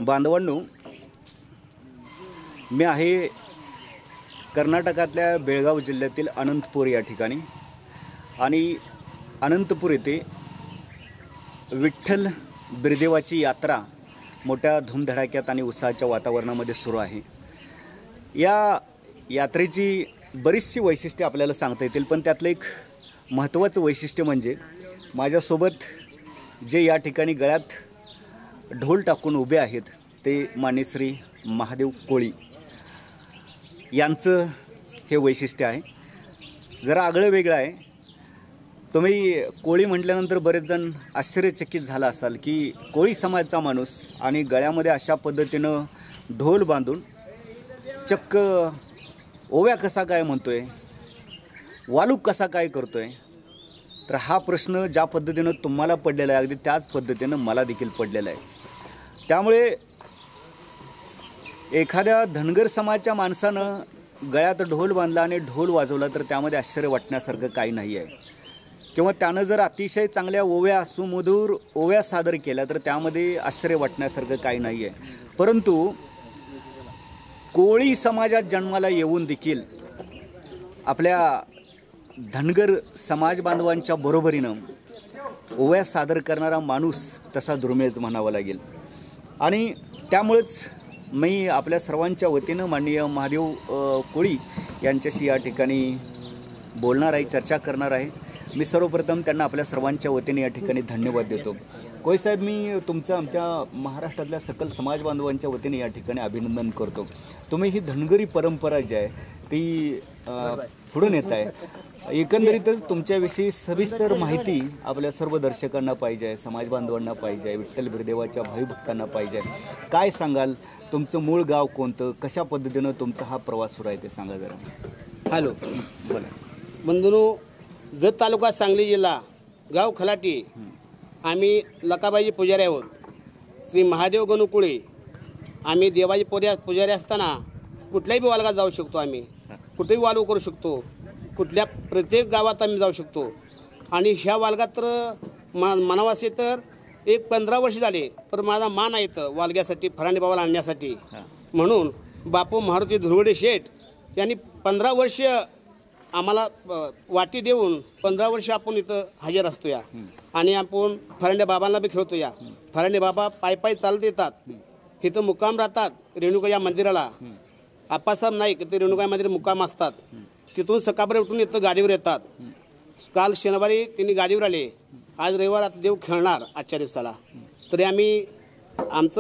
बांधवांनो, मी आहे कर्नाटकातल्या बेळगाव जिल्ह्यातील अनंतपूर या ठिकाणी आणि अनंतपूर येथे विठ्ठल बिरदेवाची यात्रा मोठ्या धूमधडाक्यात आणि उत्साहाच्या वातावरणामध्ये सुरू आहे। या यात्रेची बरीचशी वैशिष्ट्ये आपल्याला सांगता येतील, पण त्यातलं एक महत्त्वाचं वैशिष्ट्य म्हणजे माझ्यासोबत जे या ठिकाणी गळ्यात ढोल टाकून उभे आहेत ते मान्यश्री महादेव कोळी यांचं हे वैशिष्ट्य आहे। जरा आगळं वेगळं आहे। तुम्ही कोळी म्हटल्यानंतर बरेच जण आश्चर्यचकित झाला असाल की कोळी समाजाचा माणूस आणि गळ्यामध्ये अशा पद्धतीनं ढोल बांधून चक्क ओव्या कसा काय म्हणतोय, वालूक कसा काय करतोय। तर हा प्रश्न ज्या पद्धतीनं तुम्हाला पडलेला आहे अगदी त्याच पद्धतीनं मला देखील पडलेला आहे। त्यामुळे एखाद्या धनगर समाजाच्या माणसानं गळ्यात ढोल बांधला आणि ढोल वाजवला तर त्यामध्ये आश्चर्य वाटण्यासारखं काही नाही आहे, किंवा त्यानं जर अतिशय चांगल्या ओव्या सुमधुर ओव्या सादर केल्या तर त्यामध्ये आश्चर्य वाटण्यासारखं काही नाही आहे। परंतु कोळी समाजात जन्माला येऊन देखील आपल्या धनगर समाज बांधवांच्या बरोबरीनं ओव्या सादर करणारा माणूस तसा दुर्मिळच म्हणावा लागेल। आणि त्यामुळेच मी आपल्या सर्वांच्या वतीनं माननीय महादेव कोळी यांच्याशी या ठिकाणी बोलणार आहे, चर्चा करणार आहे। मी सर्वप्रथम त्यांना आपल्या सर्वांच्या वतीने या ठिकाणी धन्यवाद देतो। कोळी साहेब, मी तुमचं आमच्या महाराष्ट्रातल्या सकल समाज बांधवांच्या वतीने या ठिकाणी अभिनंदन करतो। तुम्ही ही धनगरी परंपरा जी आहे ती पुढे नेत आहे। एकंदरीतच तुमच्याविषयी सविस्तर माहिती आपल्या सर्व दर्शकांना पाहिजे आहे, समाज बांधवांना पाहिजे आहे, विठ्ठल बिरदेवाच्या भाविभक्तांना पाहिजे आहे। काय सांगाल, तुमचं मूळ गाव कोणतं, कशा पद्धतीनं तुमचा हा प्रवास सुरू आहे ते सांगा जरा। हॅलो, बोला। बंधूंनो, जत तालुका सांगली जिल्हा, गाव खलाटी, आम्ही लकाबाई पुजारी आहोत। श्री महादेव गणू कोळी। आम्ही देवाची पुजारी असताना कुठल्याही वालगात जाऊ शकतो, आम्ही कुठेही वालू करू शकतो, कुठल्या प्रत्येक गावात आम्ही जाऊ शकतो। आणि ह्या वालगात तर मनावासे तर एक 15 वर्ष झाले, पण माझा मान आहे तर वालग्यासाठी फरांडे बाबाला आणण्यासाठी। म्हणून बापू मारुती धुरवडे शेठ यांनी 15 वर्ष आम्हाला वाटी देऊन 15 वर्ष आपण इथं हजर असतो या। आणि आपण फरांडे बाबांना बी खेळतो या। फरांडे बाबा पायी चालत येतात, इथं मुक्काम राहतात रेणुका या मंदिराला। आप्पासाहेब नाईक ते रेणुका मंदिर मुक्काम असतात, तिथून सकाळी उठून इथं गाडीवर येतात। काल शनिवारी त्यांनी गाडीवर आले, आज रविवार आता देव खेळणार आजच्या दिवसाला। तरी आम्ही आमचं